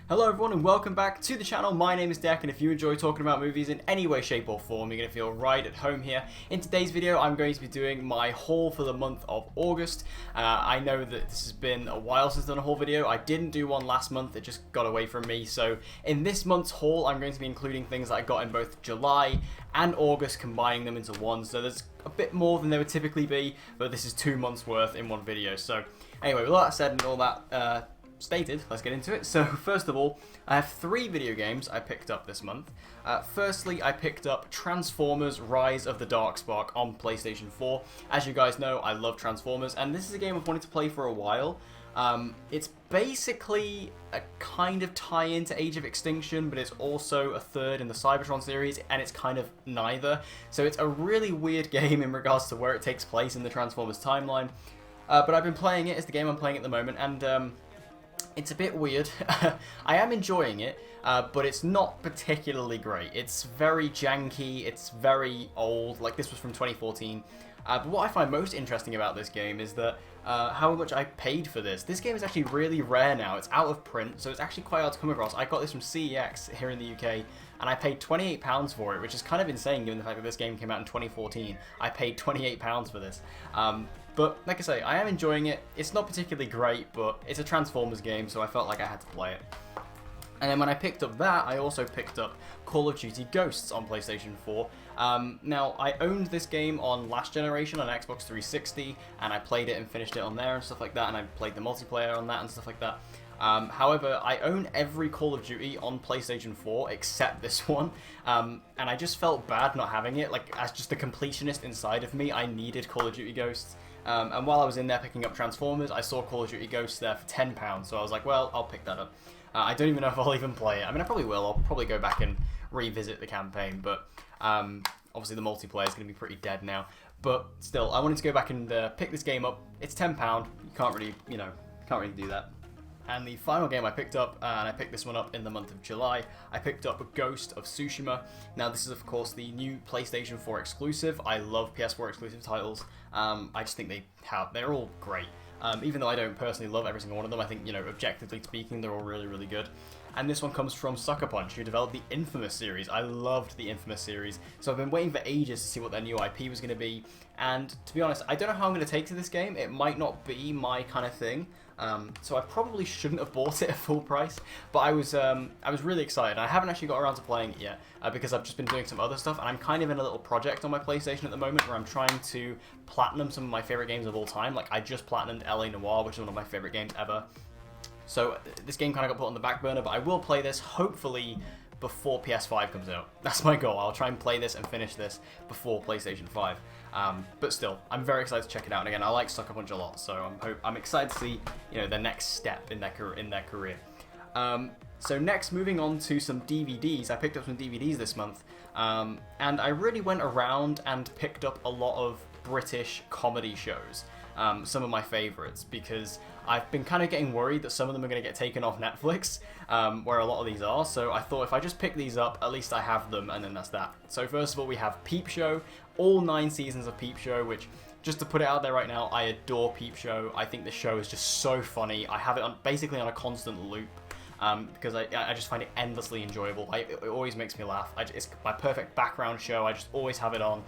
Hello everyone and welcome back to the channel. My name is Deck, and if you enjoy talking about movies in any way, shape or form, you're going to feel right at home here. In today's video I'm going to be doing my haul for the month of August. I know that this has been a while since I've done a haul video. I didn't do one last month, it just got away from me. So in this month's haul I'm going to be including things that I got in both July and August, combining them into one. So there's a bit more than there would typically be, but this is 2 months worth in one video. So anyway, with all that said and all that stated, let's get into it. So first of all, I have 3 video games I picked up this month. Firstly, I picked up Transformers Rise of the Darkspark on PlayStation 4. As you guys know, I love Transformers, and this is a game I've wanted to play for a while. It's basically a kind of tie-in to Age of Extinction, but it's also a third in the Cybertron series, and it's kind of neither. So it's a really weird game in regards to where it takes place in the Transformers timeline. But I've been playing it. It's the game I'm playing at the moment, and it's a bit weird. I am enjoying it, but it's not particularly great. It's very janky, it's very old, like this was from 2014. But what I find most interesting about this game is that how much I paid for this. This game is actually really rare now. It's out of print, so it's actually quite hard to come across. I got this from CEX here in the UK, and I paid £28 for it, which is kind of insane given the fact that this game came out in 2014. I paid £28 for this. But like I say, I am enjoying it. It's not particularly great, but it's a Transformers game, so I felt like I had to play it. And then when I picked up that, I also picked up Call of Duty Ghosts on PlayStation 4. Now, I owned this game on last generation on Xbox 360, and I played it and finished it on there and stuff like that, and I played the multiplayer on that and stuff like that. However, I own every Call of Duty on PlayStation 4 except this one, and I just felt bad not having it. Like, as just the completionist inside of me, I needed Call of Duty Ghosts. And while I was in there picking up Transformers, I saw Call of Duty Ghosts there for £10, so I was like, well, I'll pick that up. I don't even know if I'll even play it. I mean, I probably will. I'll probably go back and revisit the campaign, but obviously the multiplayer is going to be pretty dead now. But still, I wanted to go back and pick this game up. It's £10. You can't really, can't really do that. And the final game I picked up, and I picked this one up in the month of July, I picked up Ghost of Tsushima. Now this is of course the new PlayStation 4 exclusive. I love PS4 exclusive titles. I just think they're all great. Even though I don't personally love every single one of them, I think, objectively speaking, they're all really, really good. And this one comes from Sucker Punch, who developed the Infamous series. I loved the Infamous series, so I've been waiting for ages to see what their new IP was going to be. And to be honest, I don't know how I'm going to take to this game. It might not be my kind of thing, so I probably shouldn't have bought it at full price. But I was really excited. I haven't actually got around to playing it yet because I've just been doing some other stuff, and I'm kind of in a little project on my PlayStation at the moment where I'm trying to platinum some of my favorite games of all time. Like, I just platinumed LA Noire, which is one of my favorite games ever. So this game kind of got put on the back burner, but I will play this hopefully before PS5 comes out. That's my goal. I'll try and play this and finish this before PlayStation 5. But still, I'm very excited to check it out. And again, I like Sucker Punch a lot, so I'm excited to see the next step in their career. So next, moving on to some DVDs. I picked up some DVDs this month, and I really went around and picked up a lot of British comedy shows. Some of my favorites, because I've been kind of getting worried that some of them are going to get taken off Netflix, where a lot of these are, so I thought if I just pick these up, at least I have them, and then that's that. So first of all, we have Peep Show, all 9 seasons of Peep Show, which, just to put it out there right now, I adore Peep Show. I think the show is just so funny. I have it basically on a constant loop, because I just find it endlessly enjoyable. It always makes me laugh. It's my perfect background show. I just always have it on.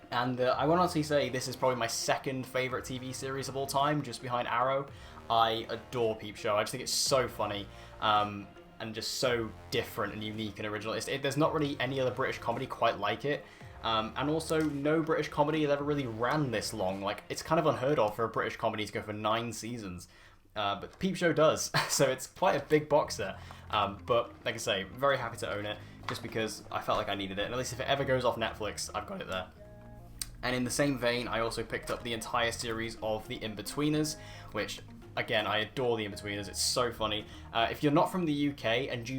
And I will honestly say this is probably my second favourite TV series of all time, just behind Arrow. I adore Peep Show. I just think it's so funny, and just so different and unique and original. There's not really any other British comedy quite like it, and also no British comedy has ever really ran this long. Like, it's kind of unheard of for a British comedy to go for 9 seasons, but Peep Show does, so it's quite a big box set. But like I say, very happy to own it, just because I felt like I needed it, and at least if it ever goes off Netflix, I've got it there. And in the same vein, I also picked up the entire series of The Inbetweeners, which, again, I adore The Inbetweeners. It's so funny. If you're not from the UK and if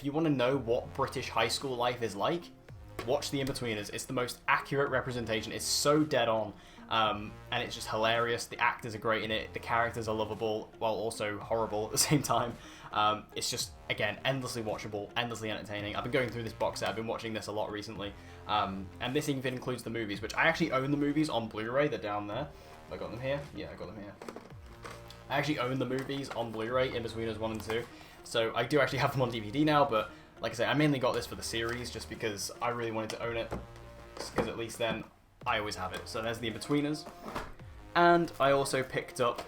you want to know what British high school life is like, watch The Inbetweeners. It's the most accurate representation. It's so dead on, and it's just hilarious. The actors are great in it. The characters are lovable, while also horrible at the same time. It's just, again, endlessly watchable, endlessly entertaining. I've been going through this box set. I've been watching this a lot recently. And this even includes the movies, which I actually own the movies on Blu-ray. They're down there. Have I got them here? Yeah, I got them here. I actually own the movies on Blu-ray, Inbetweeners 1 and 2. So I do actually have them on DVD now, but like I say, I mainly got this for the series just because I really wanted to own it, because at least then I always have it. So there's the In-Betweeners. And I also picked up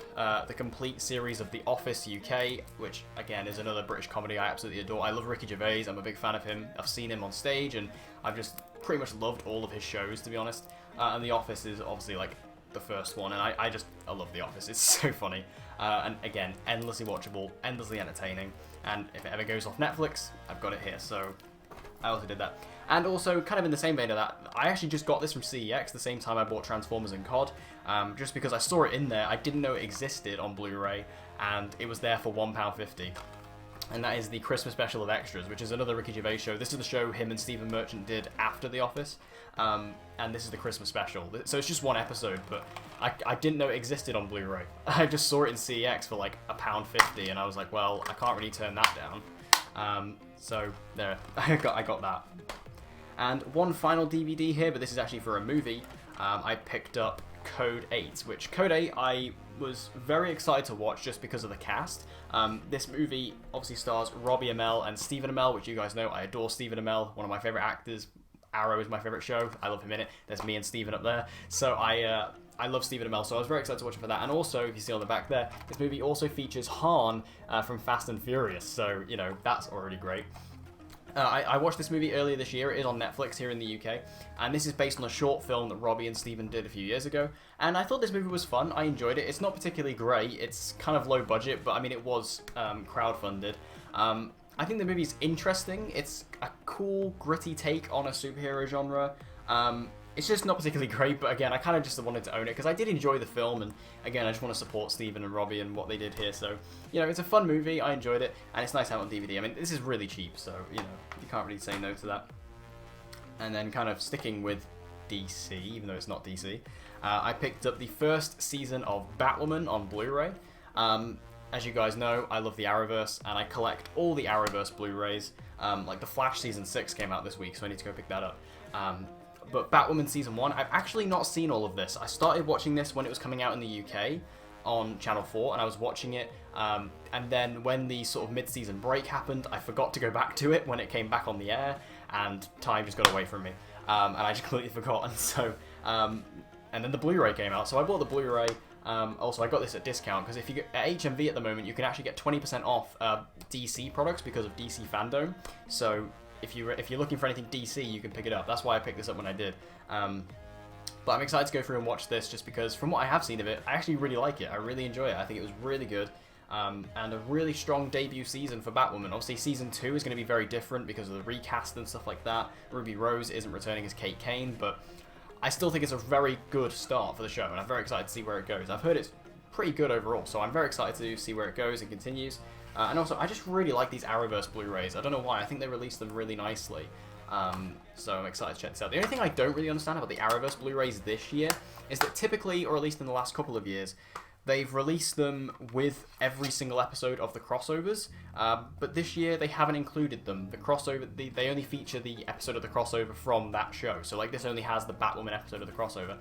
the complete series of The Office UK, which again is another British comedy I absolutely adore. I love Ricky Gervais, I'm a big fan of him. I've seen him on stage and I've just pretty much loved all of his shows, to be honest. And The Office is obviously like the first one, and I love The Office. It's so funny. And again, endlessly watchable, endlessly entertaining. And if it ever goes off Netflix, I've got it here. So I also did that. And also, kind of in the same vein of that, I actually just got this from CEX the same time I bought Transformers and COD, just because I saw it in there. I didn't know it existed on Blu-ray, and it was there for £1.50. And that is the Christmas special of Extras, which is another Ricky Gervais show. This is the show him and Stephen Merchant did after The Office, and this is the Christmas special. So it's just one episode, but I didn't know it existed on Blu-ray. I just saw it in CEX for like £1.50, and I was like, well, I can't really turn that down. So there, I got that. And one final DVD here, but this is actually for a movie. I picked up Code 8, which Code 8 I was very excited to watch just because of the cast. This movie obviously stars Robbie Amell and Stephen Amell, which you guys know. I adore Stephen Amell, one of my favourite actors. Arrow is my favourite show. I love him in it. There's me and Stephen up there. So I love Stephen Amell, so I was very excited to watch it for that. And also, if you see on the back there, this movie also features Han from Fast and Furious. So, you know, that's already great. I watched this movie earlier this year. It is on Netflix here in the UK, and this is based on a short film that Robbie and Stephen did a few years ago, and I thought this movie was fun. I enjoyed it. It's not particularly great. It's kind of low budget, but I mean, it was crowdfunded. I think the movie's interesting. It's a cool, gritty take on a superhero genre. It's just not particularly great, but again, I kind of just wanted to own it because I did enjoy the film, and again, I just want to support Stephen and Robbie and what they did here. So, you know, it's a fun movie. I enjoyed it, and it's nice to have on DVD. I mean, this is really cheap, so, you know, you can't really say no to that. And then kind of sticking with DC, even though it's not DC, I picked up the first season of Batwoman on Blu-ray. As you guys know, I love the Arrowverse, and I collect all the Arrowverse Blu-rays. Like the Flash Season 6 came out this week, so I need to go pick that up. But Batwoman Season 1, I've actually not seen all of this. I started watching this when it was coming out in the UK on Channel 4, and I was watching it, and then when the sort of mid-season break happened, I forgot to go back to it when it came back on the air, and time just got away from me, and I just completely forgot, and so, and then the Blu-ray came out, so I bought the Blu-ray. Also, I got this at discount, because if you get at HMV at the moment, you can actually get 20% off DC products because of DC Fandom, so if you're looking for anything DC, you can pick it up. That's why I picked this up when I did. But I'm excited to go through and watch this just because from what I have seen of it, I actually really like it. I really enjoy it. I think it was really good. And a really strong debut season for Batwoman. Obviously, Season 2 is going to be very different because of the recast and stuff like that. Ruby Rose isn't returning as Kate Kane, but I still think it's a very good start for the show, and I'm very excited to see where it goes. I've heard it's pretty good overall, so I'm very excited to see where it goes and continues. And also, I just really like these Arrowverse Blu-rays. I don't know why. I think they released them really nicely. So I'm excited to check this out. The only thing I don't really understand about the Arrowverse Blu-rays this year is that typically, or at least in the last couple of years, they've released them with every single episode of the crossovers. But this year, they haven't included them. The crossover, they only feature the episode of the crossover from that show. So like this only has the Batwoman episode of the crossover,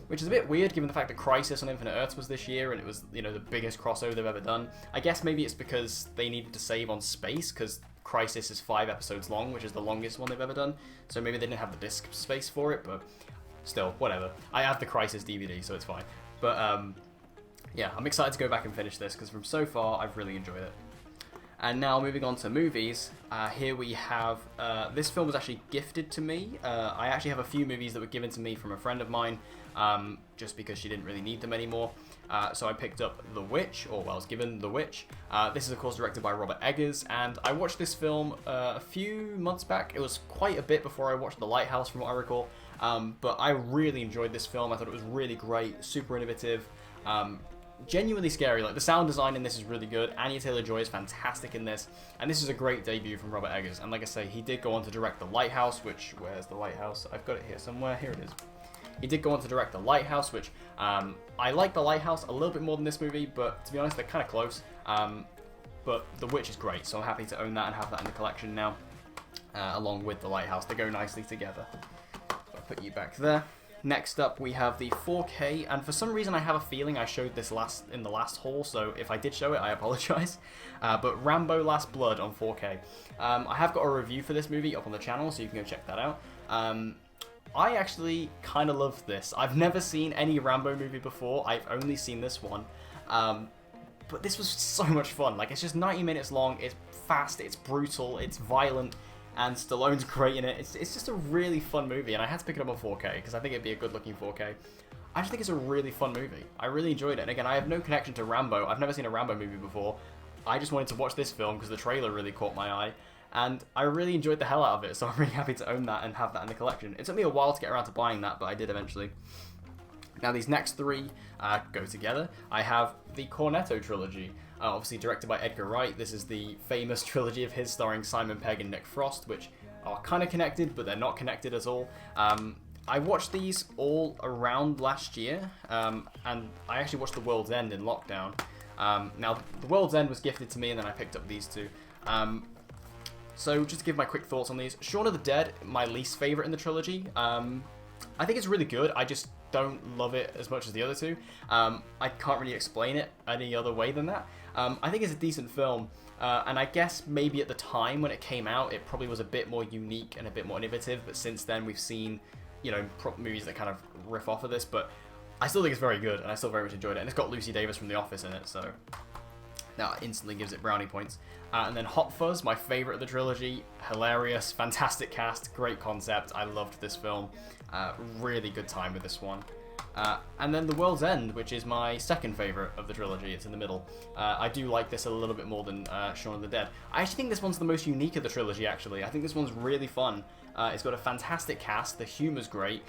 which is a bit weird given the fact that Crisis on Infinite Earths was this year and it was, you know, the biggest crossover they've ever done. I guess maybe it's because they needed to save on space because Crisis is 5 episodes long, which is the longest one they've ever done. So maybe they didn't have the disc space for it, but still, whatever. I have the Crisis DVD, so it's fine. But yeah, I'm excited to go back and finish this because from so far, I've really enjoyed it. And now moving on to movies, here we have, this film was actually gifted to me. I actually have a few movies that were given to me from a friend of mine, just because she didn't really need them anymore. So I picked up The Witch, or well, I was given The Witch. This is of course directed by Robert Eggers, and I watched this film a few months back. It was quite a bit before I watched The Lighthouse from what I recall, but I really enjoyed this film. I thought it was really great, super innovative, genuinely scary. Like the sound design in this is really good. Anya Taylor-Joy is fantastic in this, and this is a great debut from Robert Eggers. And like I say, he did go on to direct The Lighthouse, which, where's The Lighthouse? I've got it here somewhere. Here it is. He did go on to direct The Lighthouse, which I like The Lighthouse a little bit more than this movie, but to be honest, they're kind of close. But The Witch is great, so I'm happy to own that and have that in the collection now, along with The Lighthouse. They go nicely together. So I'll put you back there. Next up, we have the 4K, and for some reason I have a feeling I showed this in the last haul, so if I did show it, I apologize. But Rambo Last Blood on 4K. I have got a review for this movie up on the channel, so you can go check that out. I actually kind of love this. I've never seen any Rambo movie before. I've only seen this one. But this was so much fun. Like, it's just 90 minutes long, it's fast, it's brutal, it's violent, and Stallone's great in it. It's just a really fun movie, and I had to pick it up on 4K, because I think it'd be a good-looking 4K. I just think it's a really fun movie. I really enjoyed it, and again, I have no connection to Rambo. I've never seen a Rambo movie before. I just wanted to watch this film because the trailer really caught my eye, and I really enjoyed the hell out of it, so I'm really happy to own that and have that in the collection. It took me a while to get around to buying that, but I did eventually. Now, these next three go together. I have the Cornetto trilogy, obviously directed by Edgar Wright. This is the famous trilogy of his starring Simon Pegg and Nick Frost, which are kind of connected, but they're not connected at all. I watched these all around last year, and I actually watched The World's End in lockdown. Now, The World's End was gifted to me, and then I picked up these two. So, just to give my quick thoughts on these. Shaun of the Dead, my least favourite in the trilogy. I think it's really good, I just don't love it as much as the other two. I can't really explain it any other way than that. I think it's a decent film, and I guess maybe at the time when it came out, it probably was a bit more unique and a bit more innovative, but since then we've seen, you know, movies that kind of riff off of this, but I still think it's very good, and I still very much enjoyed it, and it's got Lucy Davis from The Office in it, so that instantly gives it brownie points. And then Hot Fuzz, my favourite of the trilogy, hilarious, fantastic cast, great concept, I loved this film, really good time with this one. And then The World's End, which is my second favourite of the trilogy, it's in the middle. I do like this a little bit more than Shaun of the Dead. I actually think this one's the most unique of the trilogy, actually. I think this one's really fun. It's got a fantastic cast, the humour's great,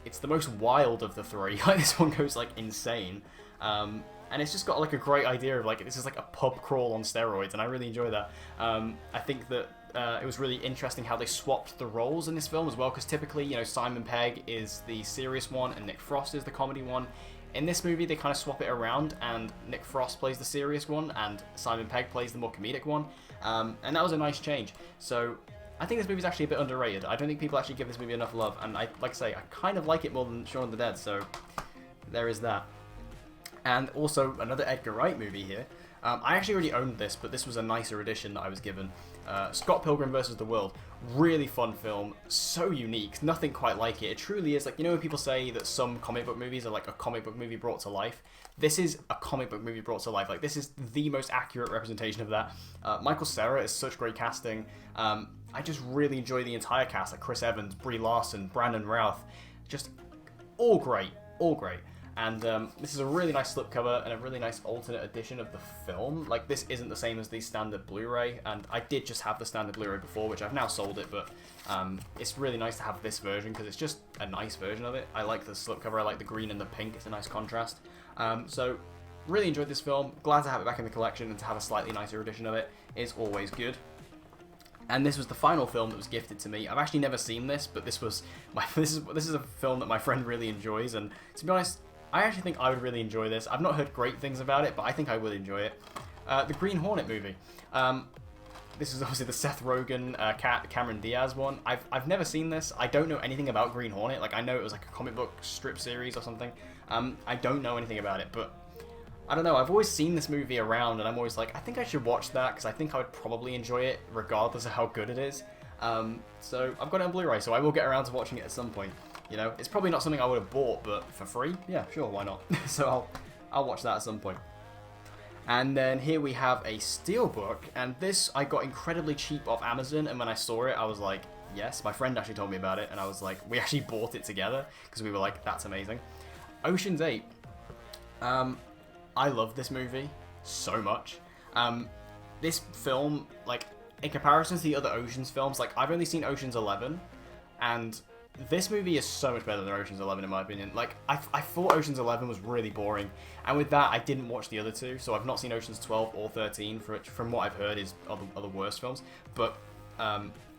it's the most wild of the three, like this one goes like insane. And it's just got like a great idea of like, this is like a pub crawl on steroids, and I really enjoy that. I think that it was really interesting how they swapped the roles in this film as well, because typically, you know, Simon Pegg is the serious one and Nick Frost is the comedy one. In this movie, they kind of swap it around, and Nick Frost plays the serious one, and Simon Pegg plays the more comedic one, and that was a nice change. So I think this movie's actually a bit underrated. I don't think people actually give this movie enough love, and like I say, I kind of like it more than Shaun of the Dead, so there is that. And also, another Edgar Wright movie here. I actually already owned this, but this was a nicer edition that I was given. Scott Pilgrim vs. the World. Really fun film. So unique. Nothing quite like it. It truly is like, you know when people say that some comic book movies are like a comic book movie brought to life? This is a comic book movie brought to life. Like, this is the most accurate representation of that. Michael Cera is such great casting. I just really enjoy the entire cast. Like Chris Evans, Brie Larson, Brandon Routh. Just all great. All great. And this is a really nice slipcover and a really nice alternate edition of the film. Like, this isn't the same as the standard Blu-ray, and I did just have the standard Blu-ray before, which I've now sold it, but it's really nice to have this version because it's just a nice version of it. I like the slipcover, I like the green and the pink, it's a nice contrast. So, really enjoyed this film, glad to have it back in the collection, and to have a slightly nicer edition of it is always good. And this was the final film that was gifted to me. I've actually never seen this, but this is a film that my friend really enjoys, and to be honest, I actually think I would really enjoy this. I've not heard great things about it, but I think I would enjoy it. The Green Hornet movie. This is obviously the Seth Rogen, Cameron Diaz one. I've never seen this. I don't know anything about Green Hornet. Like, I know it was like a comic book strip series or something. I don't know anything about it, but I don't know. I've always seen this movie around, and I'm always like, I think I should watch that, because I think I would probably enjoy it, regardless of how good it is. So I've got it on Blu-ray, so I will get around to watching it at some point. You know, it's probably not something I would have bought, but for free, yeah, sure, why not? So I'll watch that at some point. And then here we have a Steelbook, and this I got incredibly cheap off Amazon, and when I saw it, I was like, yes, my friend actually told me about it, and I was like, we actually bought it together, because we were like, that's amazing. Ocean's 8. I love this movie so much. This film, like, in comparison to the other Ocean's films, like, I've only seen Ocean's 11, and this movie is so much better than Ocean's 11 in my opinion. Like, I thought Ocean's 11 was really boring, and with that, I didn't watch the other two, so I've not seen Ocean's 12 or 13, from what I've heard is are the worst films, but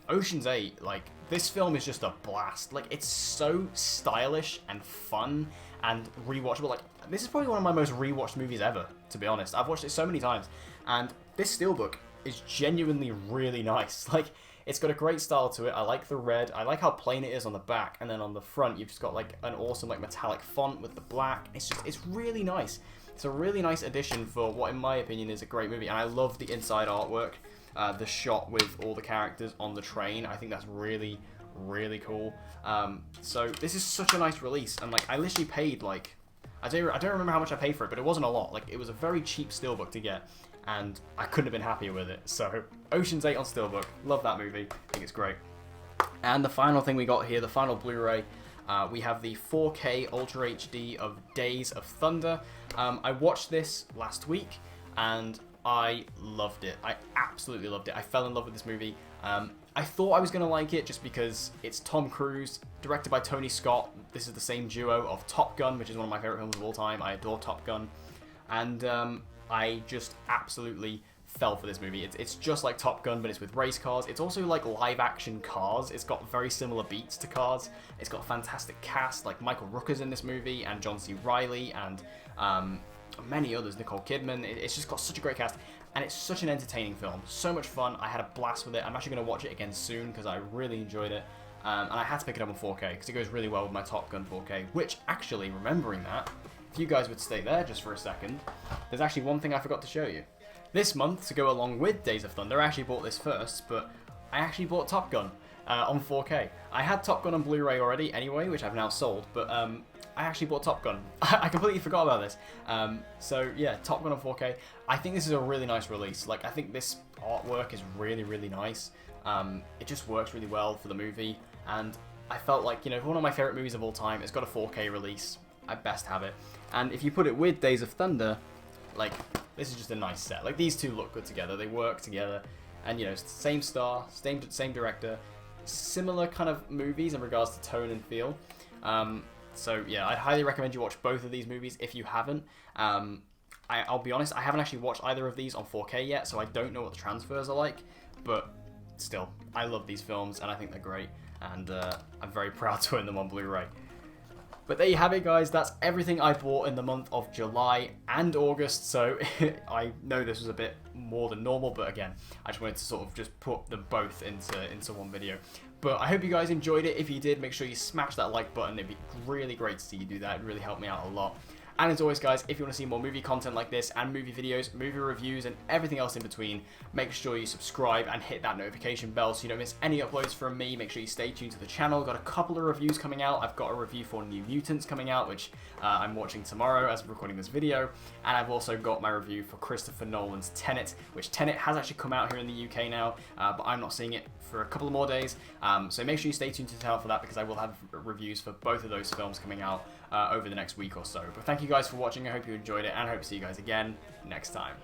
Ocean's 8, like, this film is just a blast. Like, it's so stylish and fun and rewatchable. Like, this is probably one of my most rewatched movies ever, to be honest. I've watched it so many times, and this Steelbook is genuinely really nice. Like, It's got a great style to it. I like the red. I like how plain it is on the back, and then on the front you've just got like an awesome like metallic font with the black. It's really nice. It's a really nice addition for what, in my opinion, is a great movie, and I love the inside artwork. The shot with all the characters on the train. I think that's really, really cool. So this is such a nice release, and like I literally paid like I don't remember how much I paid for it, but it wasn't a lot. Like it was a very cheap Steelbook to get, and I couldn't have been happier with it. So Ocean's 8 on Steelbook, love that movie. I think it's great. And the final thing we got here, the final Blu-ray. We have the 4K Ultra HD of Days of Thunder. I watched this last week, and I loved it. I absolutely loved it. I fell in love with this movie. I thought I was going to like it just because it's Tom Cruise, directed by Tony Scott. This is the same duo of Top Gun, which is one of my favorite films of all time. I adore Top Gun. And I just absolutely fell for this movie. It's just like Top Gun, but it's with race cars. It's also like live action Cars. It's got very similar beats to Cars. It's got a fantastic cast, like Michael Rooker's in this movie, and John C. Reilly, and many others, Nicole Kidman. It's just got such a great cast, and it's such an entertaining film. So much fun. I had a blast with it. I'm actually going to watch it again soon because I really enjoyed it. And I had to pick it up on 4K because it goes really well with my Top Gun 4K, which actually, remembering that, if you guys would stay there just for a second, there's actually one thing I forgot to show you. This month, to go along with Days of Thunder, I actually bought this first, but I actually bought Top Gun on 4K. I had Top Gun on Blu-ray already anyway, which I've now sold, but I actually bought Top Gun. I completely forgot about this. So yeah, Top Gun on 4K. I think this is a really nice release. Like, I think this artwork is really, really nice. It just works really well for the movie, and I felt like, you know, one of my favorite movies of all time, it's got a 4K release. I best have it. And if you put it with Days of Thunder, like, this is just a nice set. Like, these two look good together. They work together. And, you know, same star, same director, similar kind of movies in regards to tone and feel. So, yeah, I'd highly recommend you watch both of these movies if you haven't. I'll be honest, I haven't actually watched either of these on 4K yet, so I don't know what the transfers are like. But still, I love these films, and I think they're great. And I'm very proud to own them on Blu-ray. But there you have it, guys. That's everything I bought in the month of July and August. So I know this was a bit more than normal, but again, I just wanted to sort of just put them both into one video. But I hope you guys enjoyed it. If you did, make sure you smash that like button. It'd be really great to see you do that. It'd really help me out a lot. And as always, guys, if you want to see more movie content like this and movie videos, movie reviews, and everything else in between, make sure you subscribe and hit that notification bell so you don't miss any uploads from me. Make sure you stay tuned to the channel. Got a couple of reviews coming out. I've got a review for New Mutants coming out, which I'm watching tomorrow as of recording this video. And I've also got my review for Christopher Nolan's Tenet, which Tenet has actually come out here in the UK now, but I'm not seeing it for a couple of more days. So make sure you stay tuned to the channel for that, because I will have reviews for both of those films coming out over the next week or so. But thank you guys for watching. I hope you enjoyed it, and I hope to see you guys again next time.